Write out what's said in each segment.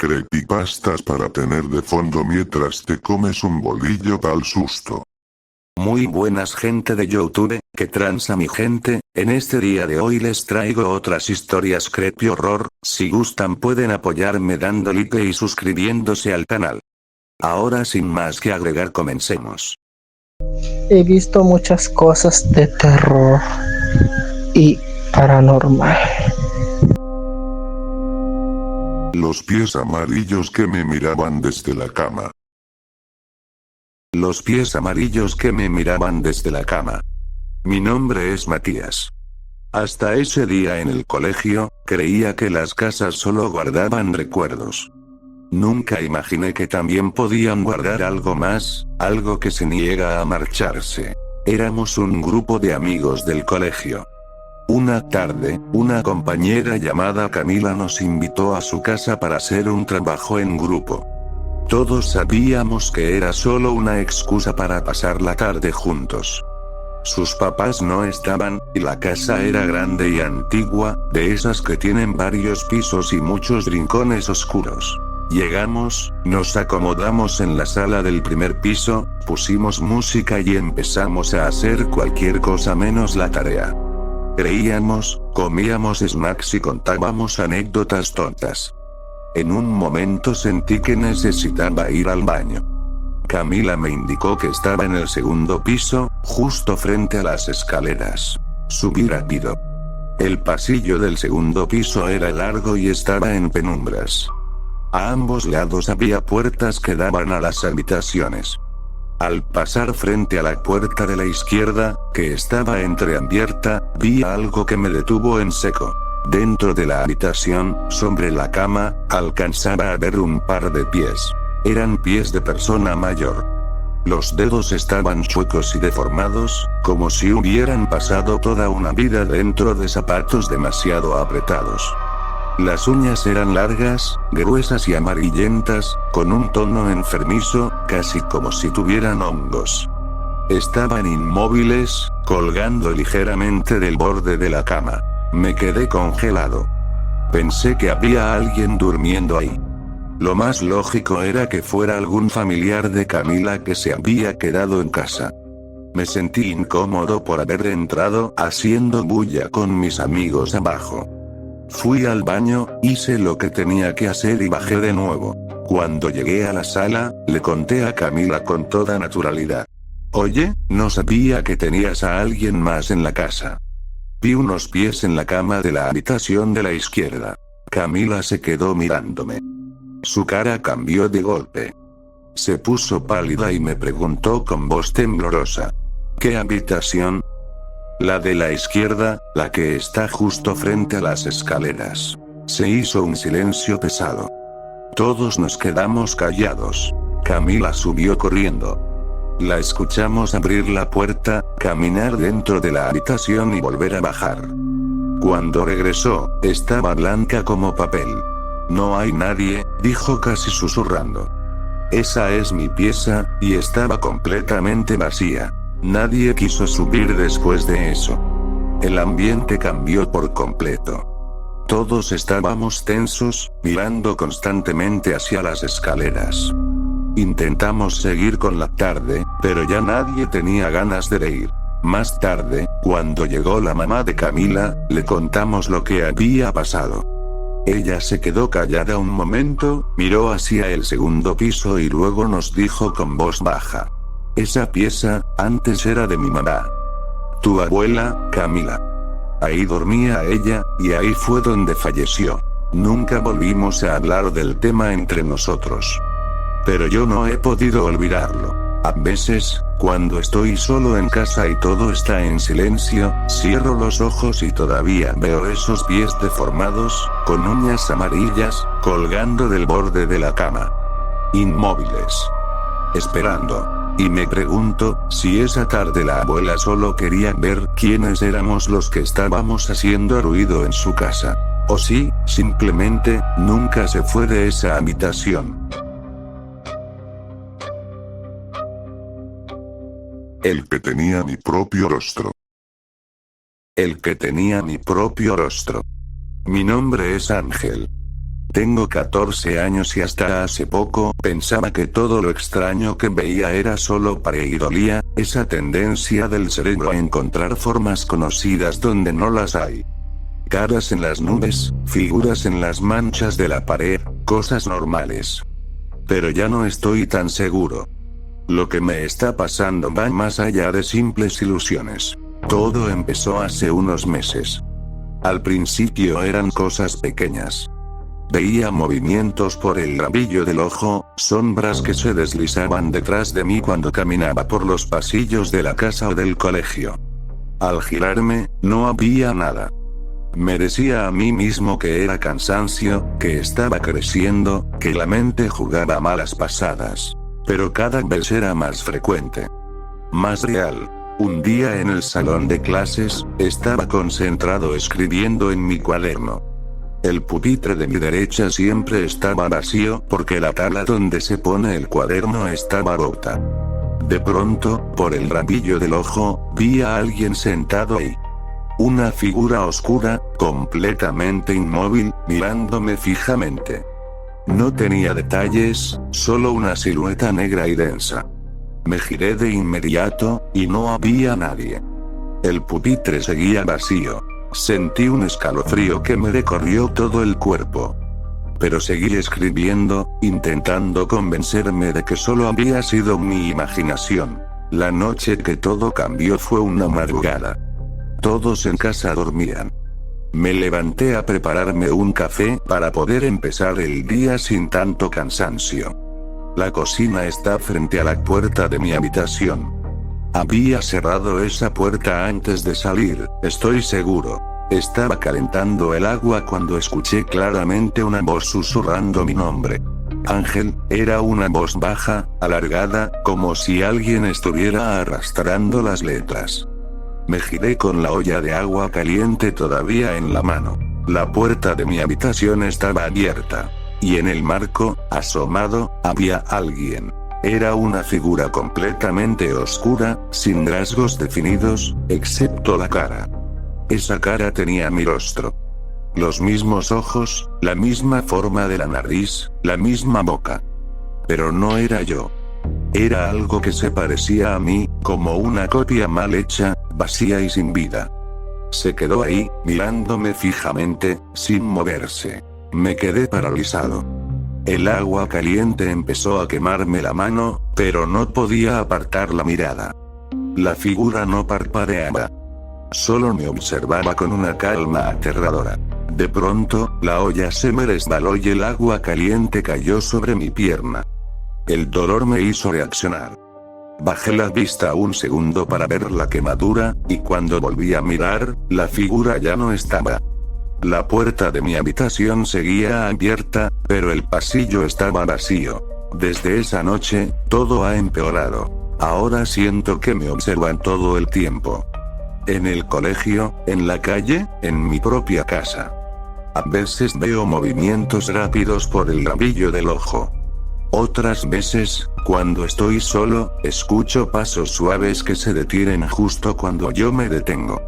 Creepypastas para tener de fondo mientras te comes un bolillo pa'l susto. Muy buenas gente de YouTube, que transa mi gente, en este día de hoy les traigo otras historias creepy horror, si gustan pueden apoyarme dando like y suscribiéndose al canal. Ahora sin más que agregar comencemos. He visto muchas cosas de terror y paranormal. Los pies amarillos que me miraban desde la cama. Los pies amarillos que me miraban desde la cama. Mi nombre es Matías. Hasta ese día en el colegio, creía que las casas solo guardaban recuerdos. Nunca imaginé que también podían guardar algo más, algo que se niega a marcharse. Éramos un grupo de amigos del colegio. Una tarde, una compañera llamada Camila nos invitó a su casa para hacer un trabajo en grupo. Todos sabíamos que era solo una excusa para pasar la tarde juntos. Sus papás no estaban, y la casa era grande y antigua, de esas que tienen varios pisos y muchos rincones oscuros. Llegamos, nos acomodamos en la sala del primer piso, pusimos música y empezamos a hacer cualquier cosa menos la tarea. Reíamos, comíamos snacks y contábamos anécdotas tontas. En un momento sentí que necesitaba ir al baño. Camila me indicó que estaba en el segundo piso, justo frente a las escaleras. Subí rápido. El pasillo del segundo piso era largo y estaba en penumbras. A ambos lados había puertas que daban a las habitaciones. Al pasar frente a la puerta de la izquierda, que estaba entreabierta, vi algo que me detuvo en seco. Dentro de la habitación, sobre la cama, alcanzaba a ver un par de pies. Eran pies de persona mayor. Los dedos estaban chuecos y deformados, como si hubieran pasado toda una vida dentro de zapatos demasiado apretados. Las uñas eran largas, gruesas y amarillentas, con un tono enfermizo, casi como si tuvieran hongos. Estaban inmóviles, colgando ligeramente del borde de la cama. Me quedé congelado. Pensé que había alguien durmiendo ahí. Lo más lógico era que fuera algún familiar de Camila que se había quedado en casa. Me sentí incómodo por haber entrado haciendo bulla con mis amigos abajo. Fui al baño, hice lo que tenía que hacer y bajé de nuevo. Cuando llegué a la sala, le conté a Camila con toda naturalidad. Oye, no sabía que tenías a alguien más en la casa. Vi unos pies en la cama de la habitación de la izquierda. Camila se quedó mirándome. Su cara cambió de golpe. Se puso pálida y me preguntó con voz temblorosa. ¿Qué habitación? La de la izquierda, la que está justo frente a las escaleras. Se hizo un silencio pesado. Todos nos quedamos callados. Camila subió corriendo. La escuchamos abrir la puerta, caminar dentro de la habitación y volver a bajar. Cuando regresó, estaba blanca como papel. No hay nadie, dijo casi susurrando. Esa es mi pieza, y estaba completamente vacía. Nadie quiso subir después de eso. El ambiente cambió por completo. Todos estábamos tensos, mirando constantemente hacia las escaleras. Intentamos seguir con la tarde, pero ya nadie tenía ganas de ir. Más tarde, cuando llegó la mamá de Camila, le contamos lo que había pasado. Ella se quedó callada un momento, miró hacia el segundo piso y luego nos dijo con voz baja. Esa pieza, antes era de mi mamá. Tu abuela, Camila. Ahí dormía ella, y ahí fue donde falleció. Nunca volvimos a hablar del tema entre nosotros. Pero yo no he podido olvidarlo. A veces, cuando estoy solo en casa y todo está en silencio, cierro los ojos y todavía veo esos pies deformados, con uñas amarillas, colgando del borde de la cama. Inmóviles. Esperando. Y me pregunto, si esa tarde la abuela solo quería ver quiénes éramos los que estábamos haciendo ruido en su casa. O si, simplemente, nunca se fue de esa habitación. El que tenía mi propio rostro. El que tenía mi propio rostro. Mi nombre es Ángel. Tengo 14 años y hasta hace poco pensaba que todo lo extraño que veía era solo pareidolia, esa tendencia del cerebro a encontrar formas conocidas donde no las hay. Caras en las nubes, figuras en las manchas de la pared, cosas normales. Pero ya no estoy tan seguro. Lo que me está pasando va más allá de simples ilusiones. Todo empezó hace unos meses. Al principio eran cosas pequeñas. Veía movimientos por el rabillo del ojo, sombras que se deslizaban detrás de mí cuando caminaba por los pasillos de la casa o del colegio. Al girarme, no había nada. Me decía a mí mismo que era cansancio, que estaba creciendo, que la mente jugaba malas pasadas. Pero cada vez era más frecuente. Más real. Un día en el salón de clases, estaba concentrado escribiendo en mi cuaderno. El pupitre de mi derecha siempre estaba vacío porque la tabla donde se pone el cuaderno estaba rota. De pronto, por el rabillo del ojo, vi a alguien sentado ahí. Una figura oscura, completamente inmóvil, mirándome fijamente. No tenía detalles, solo una silueta negra y densa. Me giré de inmediato, y no había nadie. El pupitre seguía vacío. Sentí un escalofrío que me recorrió todo el cuerpo. Pero seguí escribiendo, intentando convencerme de que solo había sido mi imaginación. La noche que todo cambió fue una madrugada. Todos en casa dormían. Me levanté a prepararme un café para poder empezar el día sin tanto cansancio. La cocina está frente a la puerta de mi habitación. Había cerrado esa puerta antes de salir, estoy seguro. Estaba calentando el agua cuando escuché claramente una voz susurrando mi nombre. Ángel, era una voz baja, alargada, como si alguien estuviera arrastrando las letras. Me giré con la olla de agua caliente todavía en la mano. La puerta de mi habitación estaba abierta. Y en el marco, asomado, había alguien. Era una figura completamente oscura, sin rasgos definidos, excepto la cara. Esa cara tenía mi rostro. Los mismos ojos, la misma forma de la nariz, la misma boca. Pero no era yo. Era algo que se parecía a mí, como una copia mal hecha, vacía y sin vida. Se quedó ahí, mirándome fijamente, sin moverse. Me quedé paralizado. El agua caliente empezó a quemarme la mano, pero no podía apartar la mirada. La figura no parpadeaba. Solo me observaba con una calma aterradora. De pronto, la olla se me resbaló y el agua caliente cayó sobre mi pierna. El dolor me hizo reaccionar. Bajé la vista un segundo para ver la quemadura, y cuando volví a mirar, la figura ya no estaba. La puerta de mi habitación seguía abierta, pero el pasillo estaba vacío. Desde esa noche, todo ha empeorado. Ahora siento que me observan todo el tiempo. En el colegio, en la calle, en mi propia casa. A veces veo movimientos rápidos por el rabillo del ojo. Otras veces, cuando estoy solo, escucho pasos suaves que se detienen justo cuando yo me detengo.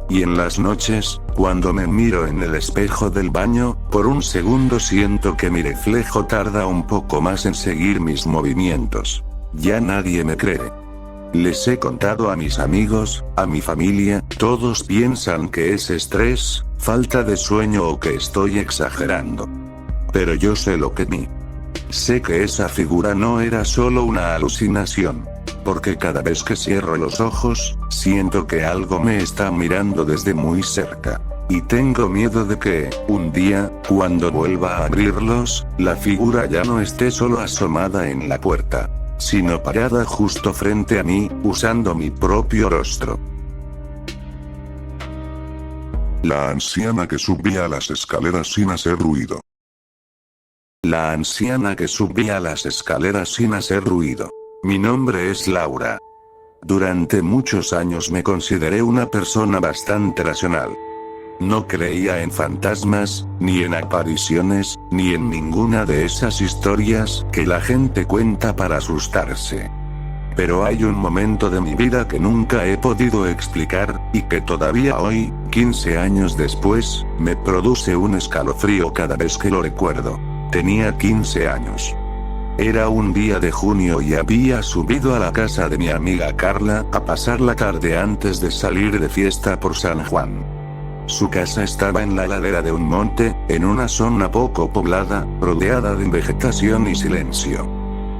Y en las noches, cuando me miro en el espejo del baño, por un segundo siento que mi reflejo tarda un poco más en seguir mis movimientos. Ya nadie me cree. Les he contado a mis amigos, a mi familia, todos piensan que es estrés, falta de sueño o que estoy exagerando. Pero yo sé lo que vi. Sé que esa figura no era solo una alucinación. Porque cada vez que cierro los ojos, siento que algo me está mirando desde muy cerca. Y tengo miedo de que, un día, cuando vuelva a abrirlos, la figura ya no esté solo asomada en la puerta, sino parada justo frente a mí, usando mi propio rostro. La anciana que subía las escaleras sin hacer ruido. La anciana que subía las escaleras sin hacer ruido. Mi nombre es Laura. Durante muchos años me consideré una persona bastante racional. No creía en fantasmas, ni en apariciones, ni en ninguna de esas historias que la gente cuenta para asustarse. Pero hay un momento de mi vida que nunca he podido explicar, y que todavía hoy, 15 años después, me produce un escalofrío cada vez que lo recuerdo. Tenía 15 años. Era un día de junio y había subido a la casa de mi amiga Carla a pasar la tarde antes de salir de fiesta por San Juan. Su casa estaba en la ladera de un monte, en una zona poco poblada, rodeada de vegetación y silencio.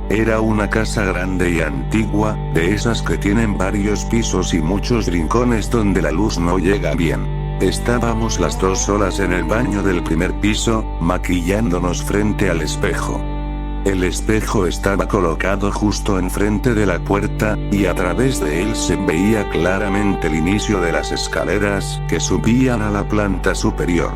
Era una casa grande y antigua, de esas que tienen varios pisos y muchos rincones donde la luz no llega bien. Estábamos las dos solas en el baño del primer piso, maquillándonos frente al espejo. El espejo estaba colocado justo enfrente de la puerta, y a través de él se veía claramente el inicio de las escaleras que subían a la planta superior.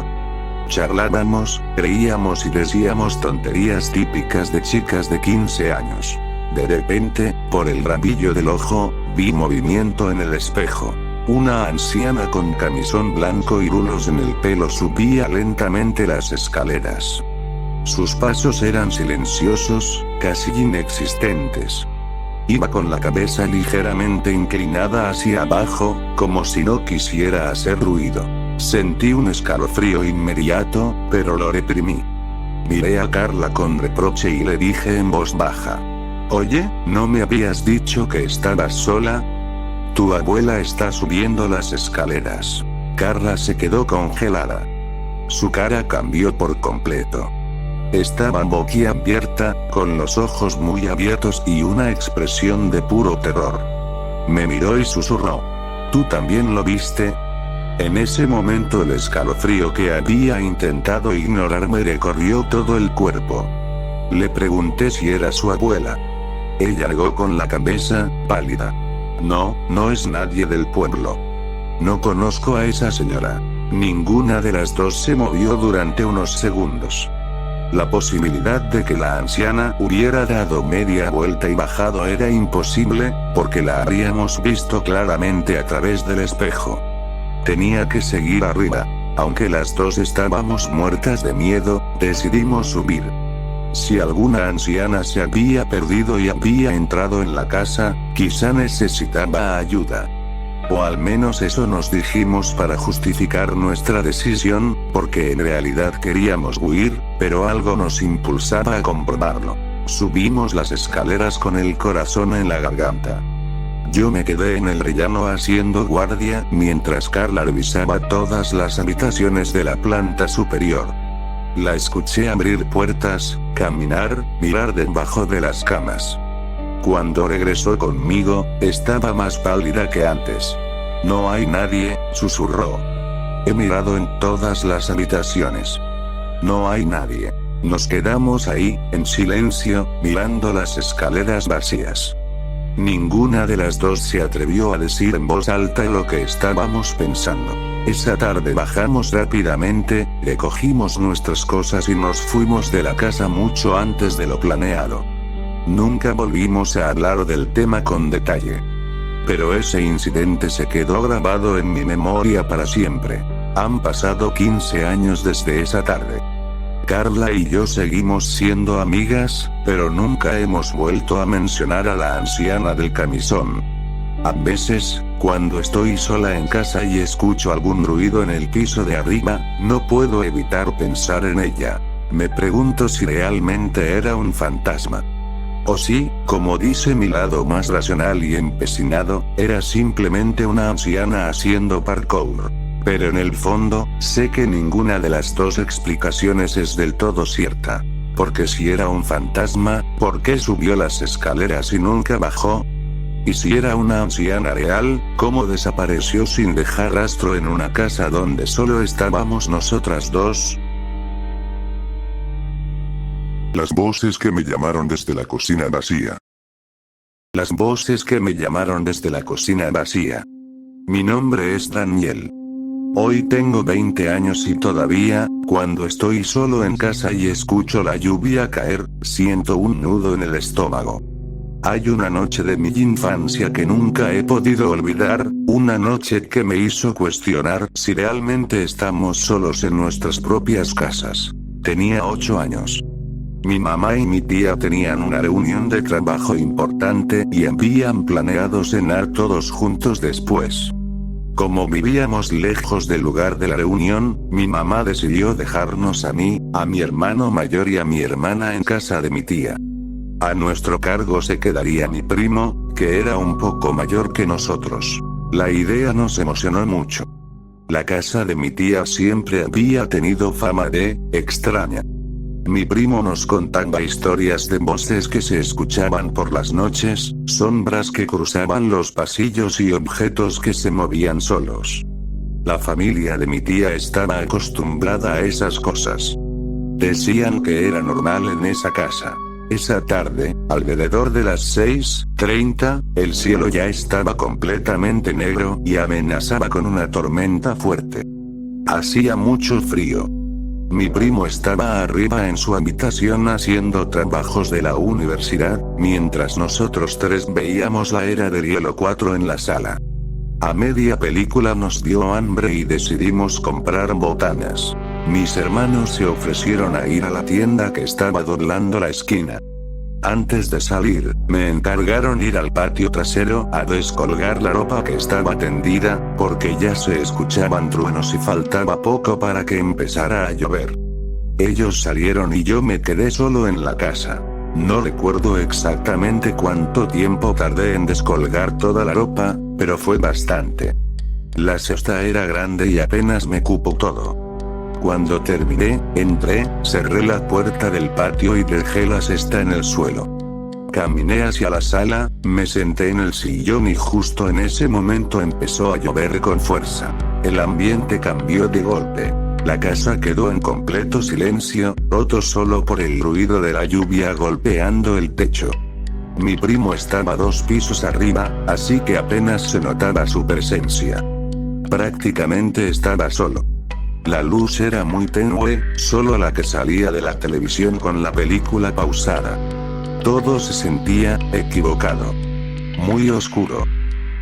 Charlábamos, reíamos y decíamos tonterías típicas de chicas de 15 años. De repente, por el rabillo del ojo, vi movimiento en el espejo. Una anciana con camisón blanco y rulos en el pelo subía lentamente las escaleras. Sus pasos eran silenciosos, casi inexistentes. Iba con la cabeza ligeramente inclinada hacia abajo, como si no quisiera hacer ruido. Sentí un escalofrío inmediato, pero lo reprimí. Miré a Carla con reproche y le dije en voz baja: «Oye, ¿no me habías dicho que estabas sola? Tu abuela está subiendo las escaleras». Carla se quedó congelada. Su cara cambió por completo. Estaba boquiabierta, con los ojos muy abiertos y una expresión de puro terror. Me miró y susurró: «¿Tú también lo viste?». En ese momento el escalofrío que había intentado ignorar me recorrió todo el cuerpo. Le pregunté si era su abuela. Ella negó con la cabeza, pálida. «No, no es nadie del pueblo. No conozco a esa señora». Ninguna de las dos se movió durante unos segundos. La posibilidad de que la anciana hubiera dado media vuelta y bajado era imposible, porque la habíamos visto claramente a través del espejo. Tenía que seguir arriba. Aunque las dos estábamos muertas de miedo, decidimos subir. Si alguna anciana se había perdido y había entrado en la casa, quizá necesitaba ayuda. O al menos eso nos dijimos para justificar nuestra decisión, porque en realidad queríamos huir, pero algo nos impulsaba a comprobarlo. Subimos las escaleras con el corazón en la garganta. Yo me quedé en el rellano haciendo guardia, mientras Carla revisaba todas las habitaciones de la planta superior. La escuché abrir puertas, caminar, mirar debajo de las camas. Cuando regresó conmigo, estaba más pálida que antes. «No hay nadie», susurró. «He mirado en todas las habitaciones. No hay nadie». Nos quedamos ahí, en silencio, mirando las escaleras vacías. Ninguna de las dos se atrevió a decir en voz alta lo que estábamos pensando. Esa tarde bajamos rápidamente, recogimos nuestras cosas y nos fuimos de la casa mucho antes de lo planeado. Nunca volvimos a hablar del tema con detalle. Pero ese incidente se quedó grabado en mi memoria para siempre. Han pasado 15 años desde esa tarde. Carla y yo seguimos siendo amigas, pero nunca hemos vuelto a mencionar a la anciana del camisón. A veces, cuando estoy sola en casa y escucho algún ruido en el piso de arriba, no puedo evitar pensar en ella. Me pregunto si realmente era un fantasma. O si, como dice mi lado más racional y empecinado, era simplemente una anciana haciendo parkour. Pero en el fondo, sé que ninguna de las dos explicaciones es del todo cierta. Porque si era un fantasma, ¿por qué subió las escaleras y nunca bajó? Y si era una anciana real, ¿cómo desapareció sin dejar rastro en una casa donde solo estábamos nosotras dos? Las voces que me llamaron desde la cocina vacía. Las voces que me llamaron desde la cocina vacía. Mi nombre es Daniel. Hoy tengo 20 años y todavía, cuando estoy solo en casa y escucho la lluvia caer, siento un nudo en el estómago. Hay una noche de mi infancia que nunca he podido olvidar, una noche que me hizo cuestionar si realmente estamos solos en nuestras propias casas. Tenía 8 años. Mi mamá y mi tía tenían una reunión de trabajo importante y habían planeado cenar todos juntos después. Como vivíamos lejos del lugar de la reunión, mi mamá decidió dejarnos a mí, a mi hermano mayor y a mi hermana en casa de mi tía. A nuestro cargo se quedaría mi primo, que era un poco mayor que nosotros. La idea nos emocionó mucho. La casa de mi tía siempre había tenido fama de extraña. Mi primo nos contaba historias de voces que se escuchaban por las noches, sombras que cruzaban los pasillos y objetos que se movían solos. La familia de mi tía estaba acostumbrada a esas cosas. Decían que era normal en esa casa. Esa tarde, alrededor de las 6:30, el cielo ya estaba completamente negro y amenazaba con una tormenta fuerte. Hacía mucho frío. Mi primo estaba arriba en su habitación haciendo trabajos de la universidad, mientras nosotros tres veíamos La Era del Hielo 4 en la sala. A media película nos dio hambre y decidimos comprar botanas. Mis hermanos se ofrecieron a ir a la tienda que estaba doblando la esquina. Antes de salir, me encargaron ir al patio trasero a descolgar la ropa que estaba tendida, porque ya se escuchaban truenos y faltaba poco para que empezara a llover. Ellos salieron y yo me quedé solo en la casa. No recuerdo exactamente cuánto tiempo tardé en descolgar toda la ropa, pero fue bastante. La cesta era grande y apenas me cupo todo. Cuando terminé, entré, cerré la puerta del patio y dejé la cesta en el suelo. Caminé hacia la sala, me senté en el sillón y justo en ese momento empezó a llover con fuerza. El ambiente cambió de golpe. La casa quedó en completo silencio, roto solo por el ruido de la lluvia golpeando el techo. Mi primo estaba 2 pisos arriba, así que apenas se notaba su presencia. Prácticamente estaba solo. La luz era muy tenue, solo la que salía de la televisión con la película pausada. Todo se sentía equivocado. Muy oscuro.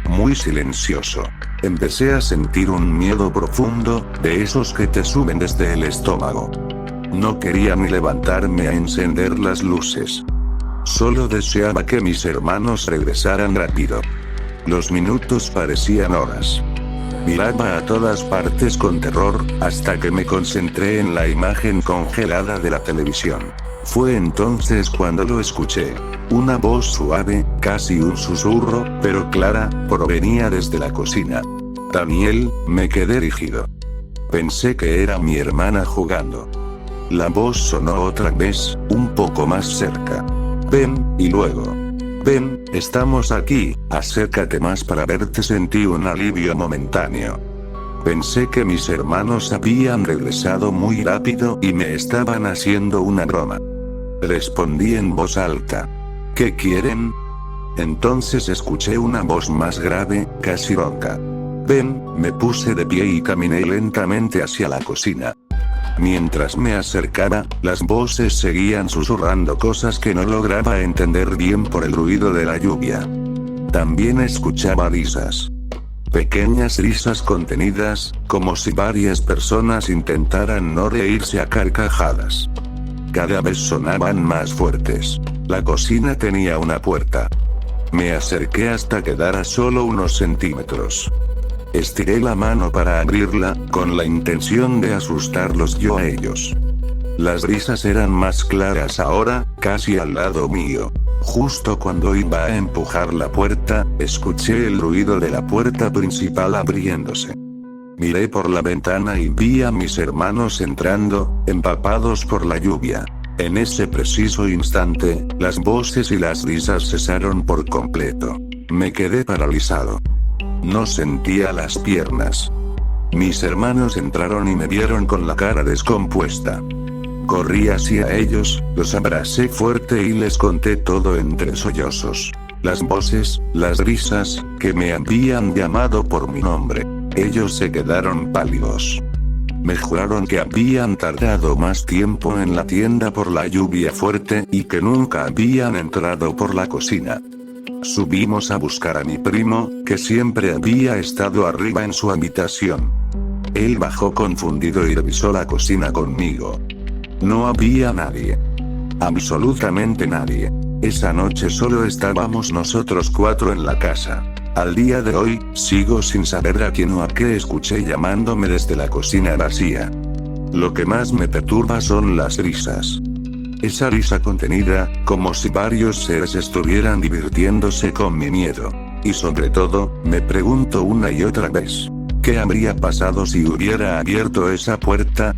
Muy silencioso. Empecé a sentir un miedo profundo, de esos que te suben desde el estómago. No quería ni levantarme a encender las luces. Solo deseaba que mis hermanos regresaran rápido. Los minutos parecían horas. Miraba a todas partes con terror, hasta que me concentré en la imagen congelada de la televisión. Fue entonces cuando lo escuché. Una voz suave, casi un susurro, pero clara, provenía desde la cocina. Daniel, me quedé rígido. Pensé que era mi hermana jugando. La voz sonó otra vez, un poco más cerca. Ven, y luego. Ven, estamos aquí, acércate más para verte. Sentí un alivio momentáneo. Pensé que mis hermanos habían regresado muy rápido y me estaban haciendo una broma. Respondí en voz alta. ¿Qué quieren? Entonces escuché una voz más grave, casi ronca. Ven, me puse de pie y caminé lentamente hacia la cocina. Mientras me acercaba, las voces seguían susurrando cosas que no lograba entender bien por el ruido de la lluvia. También escuchaba risas. Pequeñas risas contenidas, como si varias personas intentaran no reírse a carcajadas. Cada vez sonaban más fuertes. La cocina tenía una puerta. Me acerqué hasta quedar a solo unos centímetros. Estiré la mano para abrirla, con la intención de asustarlos yo a ellos. Las risas eran más claras ahora, casi al lado mío. Justo cuando iba a empujar la puerta, escuché el ruido de la puerta principal abriéndose. Miré por la ventana y vi a mis hermanos entrando, empapados por la lluvia. En ese preciso instante, las voces y las risas cesaron por completo. Me quedé paralizado. No sentía las piernas. Mis hermanos entraron y me vieron con la cara descompuesta. Corrí hacia ellos, los abracé fuerte y les conté todo entre sollozos. Las voces, las risas, que me habían llamado por mi nombre. Ellos se quedaron pálidos. Me juraron que habían tardado más tiempo en la tienda por la lluvia fuerte y que nunca habían entrado por la cocina. Subimos a buscar a mi primo, que siempre había estado arriba en su habitación. Él bajó confundido y revisó la cocina conmigo. No había nadie. Absolutamente nadie. Esa noche solo estábamos nosotros 4 en la casa. Al día de hoy, sigo sin saber a quién o a qué escuché llamándome desde la cocina vacía. Lo que más me perturba son las risas. Esa risa contenida, como si varios seres estuvieran divirtiéndose con mi miedo. Y sobre todo, me pregunto una y otra vez, ¿qué habría pasado si hubiera abierto esa puerta?